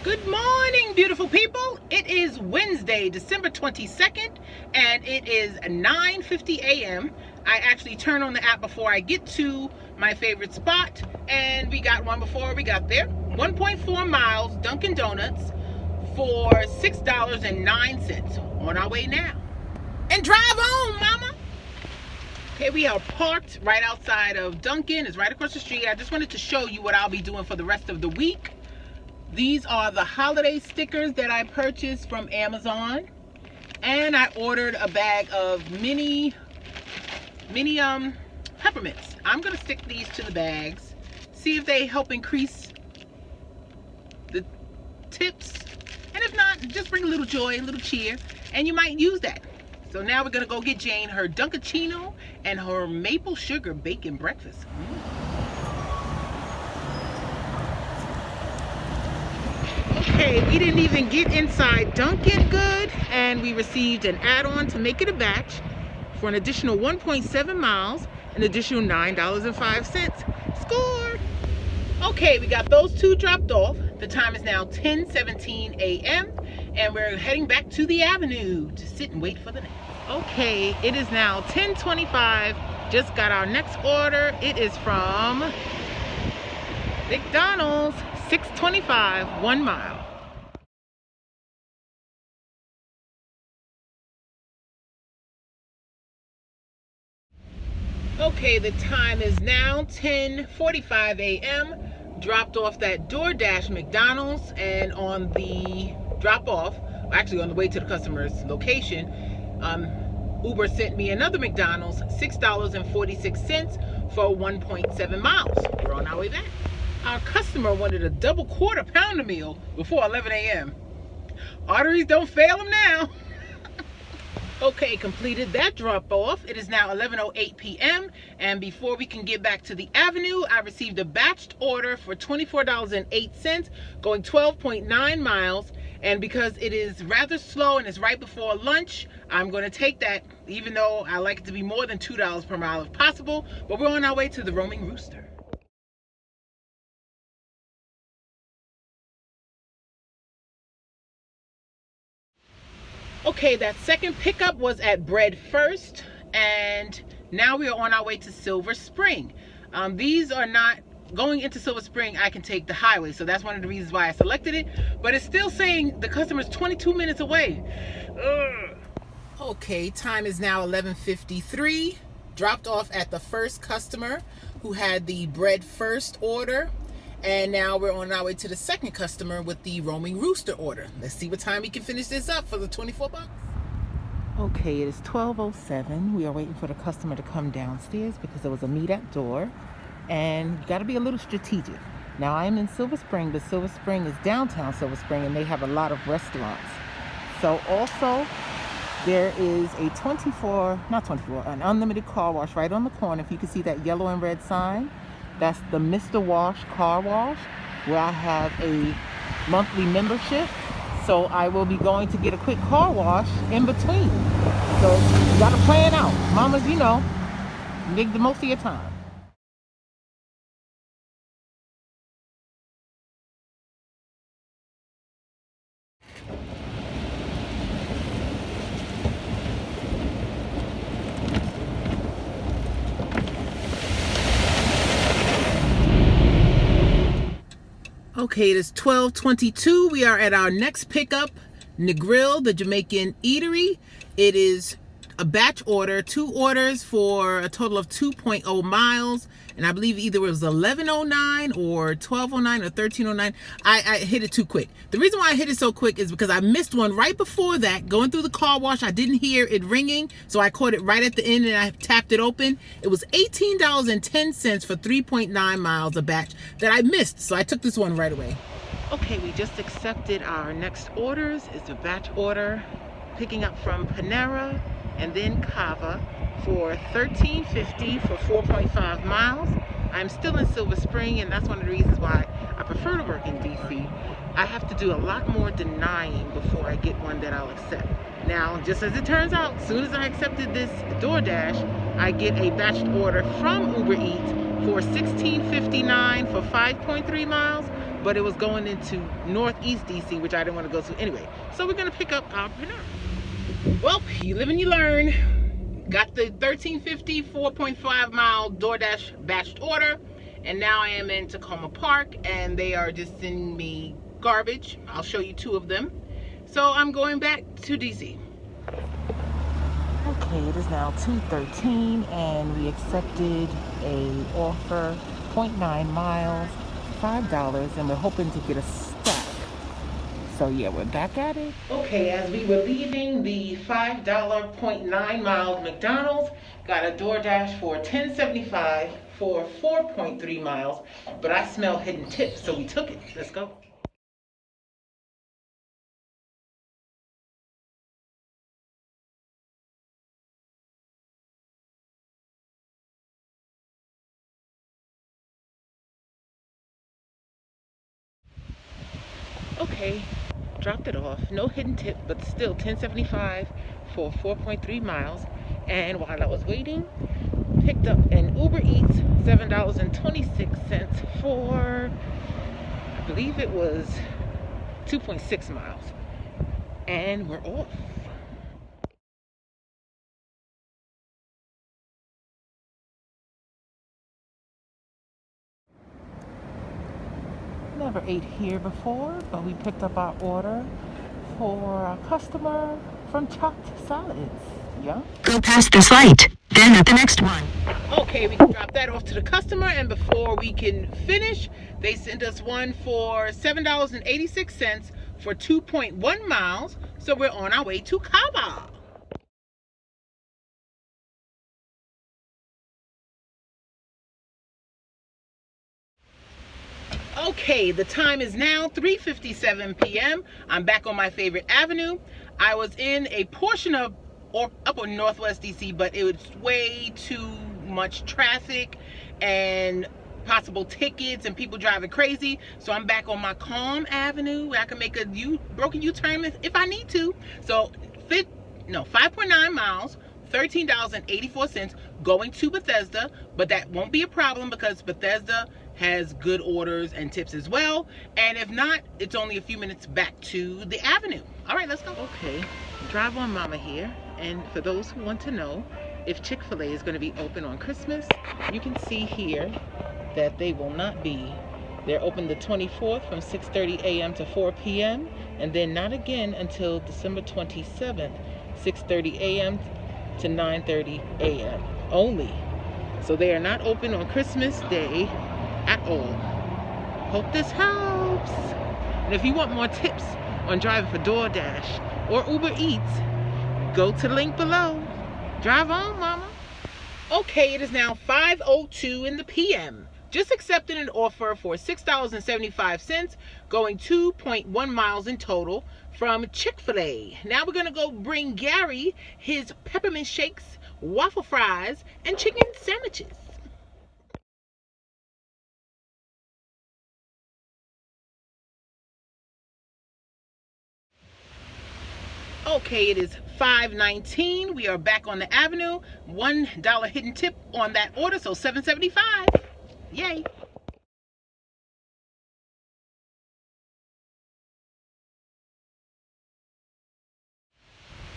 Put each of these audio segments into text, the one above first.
Good morning, beautiful people. It is Wednesday, December 22nd, and it is 9:50 a.m. I actually turn on the app before I get to my favorite spot, and we got one before we got there. 1.4 miles, Dunkin' Donuts for $6.09. On our way now. And drive on, mama. Okay, we are parked right outside of Dunkin'. It's right across the street. I just wanted to show you what I'll be doing for the rest of the week. These are the holiday stickers that I purchased from Amazon, and I ordered a bag of mini peppermints. I'm gonna stick these to the bags, see if they help increase the tips, and if not, just bring a little joy, a little cheer, and you might use that. So now we're gonna go get Jane her Dunkachino and her maple sugar bacon breakfast. Okay, we didn't even get inside Dunkin' good, and we received an add-on to make it a batch for an additional 1.7 miles, an additional $9.05. Score! Okay, we got those two dropped off. The time is now 10:17 a.m. and we're heading back to the avenue to sit and wait for the next. Okay, it is now 10:25. Just got our next order. It is from McDonald's, $6.25, 1 mile. Okay, the time is now 10:45 a.m. Dropped off that DoorDash McDonald's, and on the drop off, actually on the way to the customer's location, Uber sent me another McDonald's, $6.46 for 1.7 miles. We're on our way back. Our customer wanted a double quarter pounder meal before 11 a.m. Arteries don't fail him now. Okay, completed that drop off. It is now 11:08 p.m. and before we can get back to the avenue, I received a batched order for $24.08, going 12.9 miles. And because it is rather slow and it's right before lunch, I'm going to take that, even though I like it to be more than $2 per mile if possible. But we're on our way to the Roaming Rooster. Okay, that second pickup was at Bread First, and now we are on our way to Silver Spring. These are not going into Silver Spring. I can take the highway, so that's one of the reasons why I selected it, but it's still saying the customer's 22 minutes away. Ugh. Okay, time is now 11:53. Dropped off at the first customer who had the Bread First order. And now we're on our way to the second customer with the Roaming Rooster order. Let's see what time we can finish this up for the 24 bucks. Okay, it is 12:07. We are waiting for the customer to come downstairs because there was a meet at door. And you got to be a little strategic. Now, I am in Silver Spring, but Silver Spring is downtown Silver Spring, and they have a lot of restaurants. So also, there is a an unlimited car wash right on the corner. If you can see that yellow and red sign. That's the Mr. Wash Car Wash, where I have a monthly membership. So I will be going to get a quick car wash in between. So you gotta plan out. Mamas, make the most of your time. Okay, it is 12:22. We are at our next pickup, Negril, the Jamaican eatery. It is a batch order, 2 orders for a total of 2.0 miles. And I believe either it was 11:09 or 12:09 or 13:09. I hit it too quick. The reason why I hit it so quick is because I missed one right before that. Going through the car wash, I didn't hear it ringing, so I caught it right at the end and I tapped it open. It was $18.10 for 3.9 miles, a batch that I missed, so I took this one right away. Okay, we just accepted our next orders. It's a batch order, picking up from Panera and then Cava for $13.50 for 4.5 miles. I'm still in Silver Spring, and that's one of the reasons why I prefer to work in DC. I have to do a lot more denying before I get one that I'll accept. Now, just as it turns out, as soon as I accepted this DoorDash, I get a batched order from UberEats for $16.59 for 5.3 miles, but it was going into Northeast DC, which I didn't want to go to anyway. So we're gonna pick up our printer. Well, you live and you learn. Got the 1350 4.5 mile DoorDash batched order, and now I am in Tacoma Park, and they are just sending me garbage. I'll show you 2 of them. So I'm going back to DC. Okay, it is now 2:13, and we accepted a offer, 0.9 miles, $5, and we're hoping to get a stack. So yeah, we're back at it. Okay, as we were leaving the $5 0.9 miles McDonald's, got a DoorDash for $10.75 for 4.3 miles, but I smell hidden tips, so we took it. Let's go. Okay, dropped it off. No hidden tip, but still $10.75 for 4.3 miles. And while I was waiting, picked up an UberEats, $7.26 for, I believe it was 2.6 miles. And we're off. Never ate here before, but we picked up our order for a customer from Chopped Salads. Yeah. Go past this light, then at the next one. Okay, we can drop that off to the customer, and before we can finish, they sent us one for $7.86 for 2.1 miles. So we're on our way to Cabo. Okay, the time is now 3:57 p.m. I'm back on my favorite avenue. I was in a portion of up on Northwest DC, but it was way too much traffic and possible tickets and people driving crazy. So I'm back on my calm avenue where I can make a broken U-turn if I need to. So 5.9 miles, $13.84 going to Bethesda, but that won't be a problem because Bethesda has good orders and tips as well. And if not, it's only a few minutes back to the avenue. All right, let's go. Okay, Drive On Mama here. And for those who want to know if Chick-fil-A is going to be open on Christmas, you can see here that they will not be. They're open the 24th from 6:30 a.m. to 4 p.m. and then not again until December 27th, 6:30 a.m. to 9:30 a.m. only. So they are not open on Christmas Day at all. Hope this helps. And if you want more tips on driving for DoorDash or Uber Eats, go to the link below. Drive on, mama. Okay, it is now 5:02 in the p.m. Just accepted an offer for $6.75, going 2.1 miles in total from Chick-fil-A. Now we're gonna go bring Gary his peppermint shakes, waffle fries, and chicken sandwiches. Okay, it is 5:19. We are back on the avenue. $1 hidden tip on that order, so $7.75. Yay.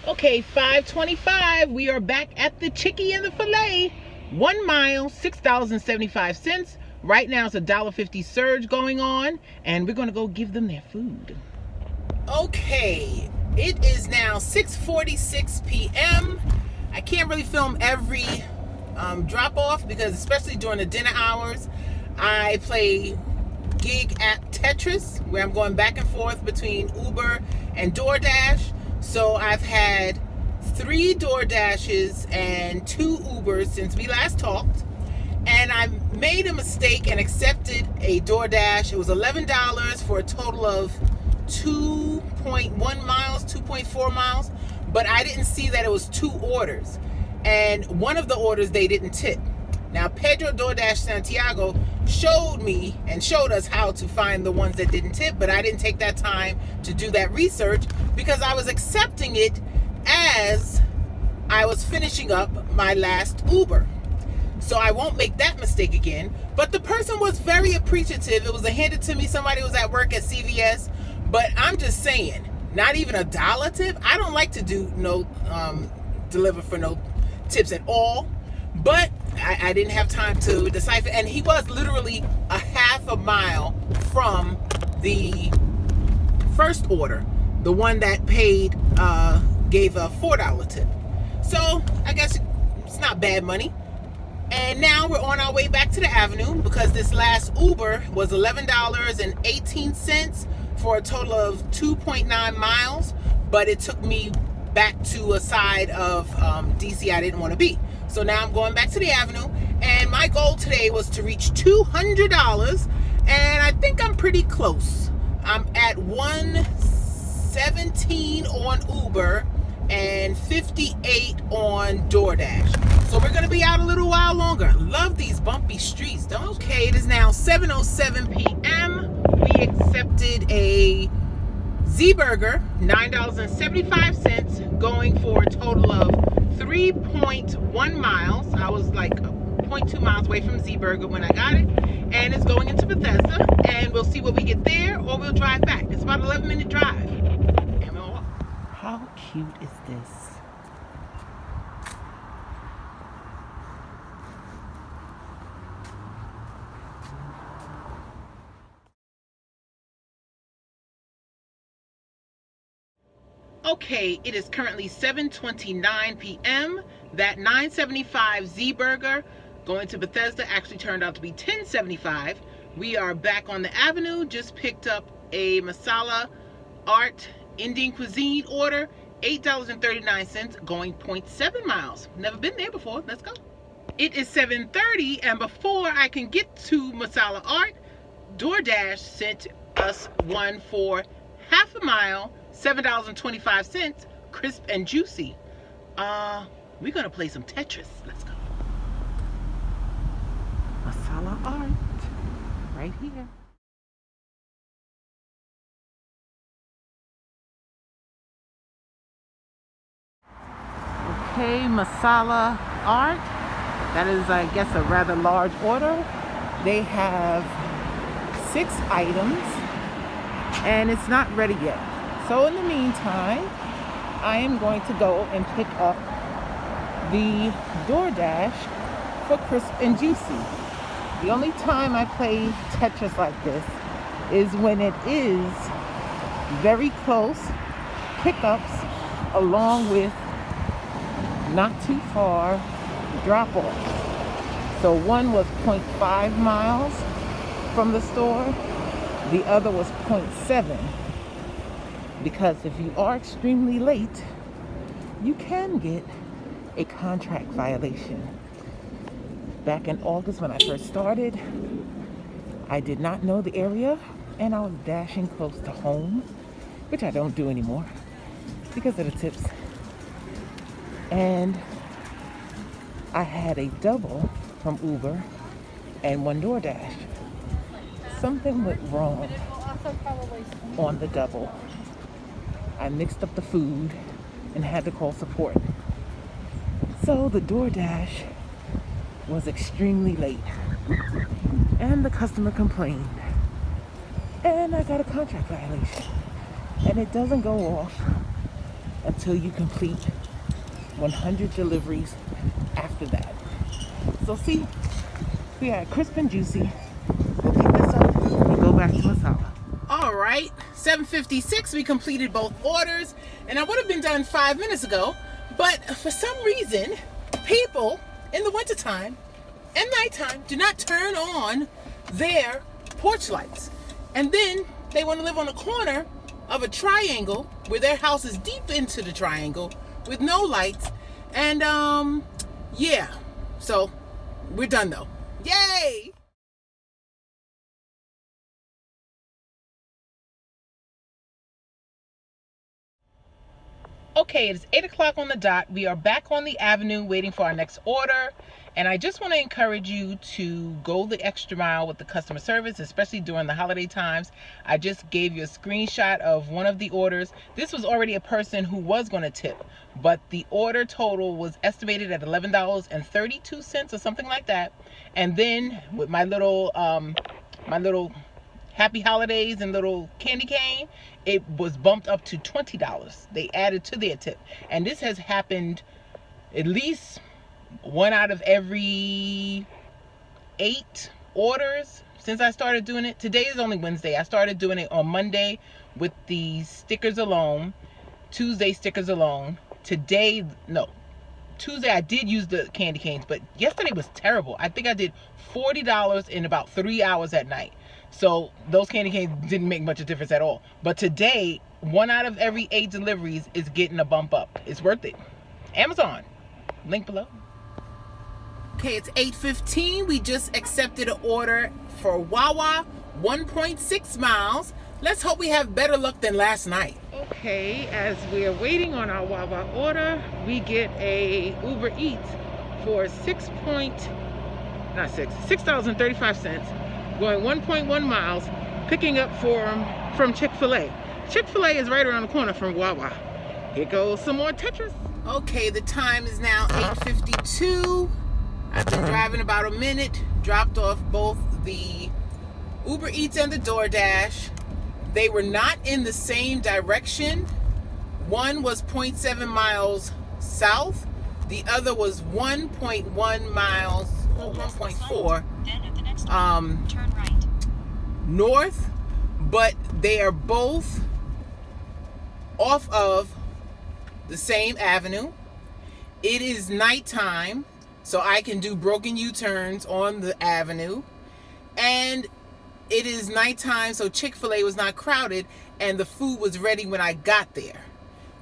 Okay, 5:25. We are back at the Chickie and the Filet. 1 mile, $6.75. Right now it's a $1.50 surge going on, and we're gonna go give them their food. Okay, it is now 6:46 p.m. I can't really film every drop off because especially during the dinner hours, I play gig app Tetris where I'm going back and forth between Uber and DoorDash. So I've had 3 DoorDashes and 2 Ubers since we last talked. And I made a mistake and accepted a DoorDash. It was $11 for a total of 2.1 miles, 2.4 miles. But I didn't see that it was 2 orders. And one of the orders they didn't tip. Now Pedro DoorDash Santiago showed me and showed us how to find the ones that didn't tip, but I didn't take that time to do that research because I was accepting it as I was finishing up my last Uber. so I won't make that mistake again. But the person was very appreciative. It was handed to me. Somebody was at work at CVS. But I'm just saying, not even $1 tip. I don't like to do deliver for no tips at all. But I didn't have time to decipher. And he was literally a half a mile from the first order, the one that gave a $4 tip. So I guess it's not bad money. And now we're on our way back to the Avenue because this last Uber was $11.18 for a total of 2.9 miles. But it took me back to a side of DC I didn't want to be. So now I'm going back to the Avenue. And my goal today was to reach $200. And I think I'm pretty close. I'm at 117 on Uber and 58 on DoorDash. So we're gonna be out a little while longer. Love these bumpy streets, don't you? Okay, it is now 7:07 p.m. We accepted a Z-Burger, $9.75, going for a total of 3.1 miles. I was like 0.2 miles away from Z-Burger when I got it. And it's going into Bethesda, and we'll see what we get there, or we'll drive back. It's about an 11-minute drive. And we'll walk. How cute is this? Okay, it is currently 7:29 p.m. That $9.75 Z-Burger going to Bethesda actually turned out to be $10.75. We are back on the Avenue. Just picked up a masala art Indian cuisine order, $8.39, going 0.7 miles. Never been there before. Let's go. It is 7:30, and before I can get to masala art, DoorDash sent us one for half a mile, $7.25, crisp and juicy. We're gonna play some Tetris. Let's go. Masala art, right here. Okay, masala art. That is, I guess, a rather large order. They have 6 items, and it's not ready yet. So in the meantime, I am going to go and pick up the DoorDash for crisp and juicy. The only time I play Tetris like this is when it is very close pickups along with not too far drop off. So one was 0.5 miles from the store, the other was 0.7. Because if you are extremely late, you can get a contract violation. Back in August when I first started, I did not know the area and I was dashing close to home, which I don't do anymore because of the tips. And I had a double from Uber and one DoorDash. Something went wrong on the double. I mixed up the food and had to call support. So the DoorDash was extremely late and the customer complained and I got a contract violation, and it doesn't go off until you complete 100 deliveries after that. So see, we are crisp and juicy. We'll pick this up and go back to masala. All right, 7:56, we completed both orders, and I would have been done 5 minutes ago, but for some reason, people in the wintertime and nighttime do not turn on their porch lights. And then they want to live on a corner of a triangle where their house is deep into the triangle with no lights. And yeah, so we're done though. Yay! Okay, it's 8 o'clock on the dot. We are back on the avenue waiting for our next order. And I just want to encourage you to go the extra mile with the customer service, especially during the holiday times. I just gave you a screenshot of one of the orders. This was already a person who was going to tip, but the order total was estimated at $11.32 or something like that. And then with my little happy holidays and little candy cane, it was bumped up to $20. They added to their tip. And this has happened at least one out of every 8 orders since I started doing it. Today is only Wednesday. I started doing it on Monday with the stickers alone, Tuesday stickers alone. Tuesday I did use the candy canes, but yesterday was terrible. I think I did $40 in about 3 hours at night. So those candy canes didn't make much of a difference at all. But today, 1 out of every 8 deliveries is getting a bump up. It's worth it. Amazon, link below. Okay, it's 8:15. We just accepted an order for Wawa, 1.6 miles. Let's hope we have better luck than last night. Okay, as we are waiting on our Wawa order, we get a Uber Eats for $6.35, going 1.1 miles, picking up from Chick-fil-A. Chick-fil-A is right around the corner from Wawa. Here goes some more Tetris. Okay, the time is now 8:52. I've been driving about a minute, dropped off both the Uber Eats and the DoorDash. They were not in the same direction. One was 0.7 miles south. The other was 1.1 miles, 1.4 turn right. north, but they are both off of the same avenue. It is nighttime, so I can do broken U-turns on the avenue. And it is nighttime, so Chick-fil-A was not crowded, and the food was ready when I got there.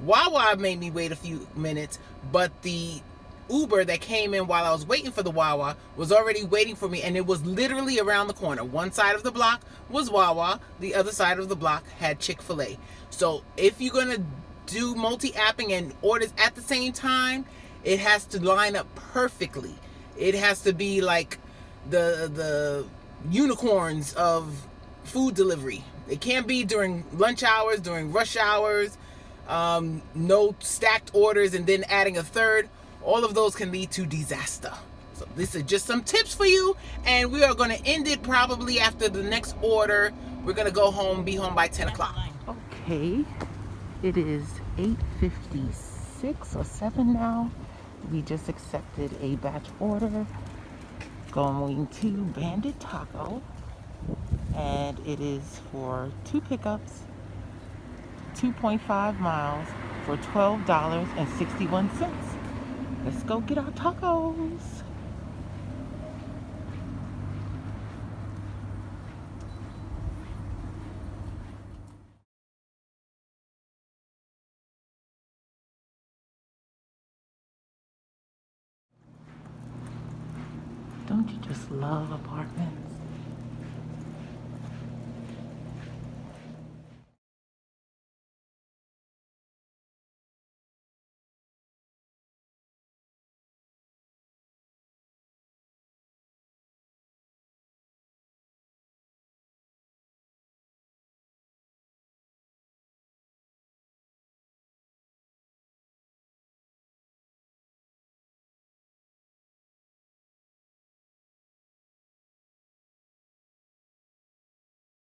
Wawa made me wait a few minutes, but the Uber that came in while I was waiting for the Wawa was already waiting for me, and it was literally around the corner. One side of the block was Wawa, the other side of the block had Chick-fil-A. So if you're gonna do multi-apping and orders at the same time, it has to line up perfectly. It has to be like the unicorns of food delivery. It can't be during lunch hours, during rush hours, no stacked orders and then adding a third. All of those can lead to disaster. So this is just some tips for you, and we are going to end it probably after the next order. We're going to go home, be home by 10 o'clock. Okay, it is 8:56 or 7 now. We just accepted a batch order going to Bandit Taco, and it is for 2 pickups, 2.5 miles for $12.61. Let's go get our tacos. Don't you just love apartments?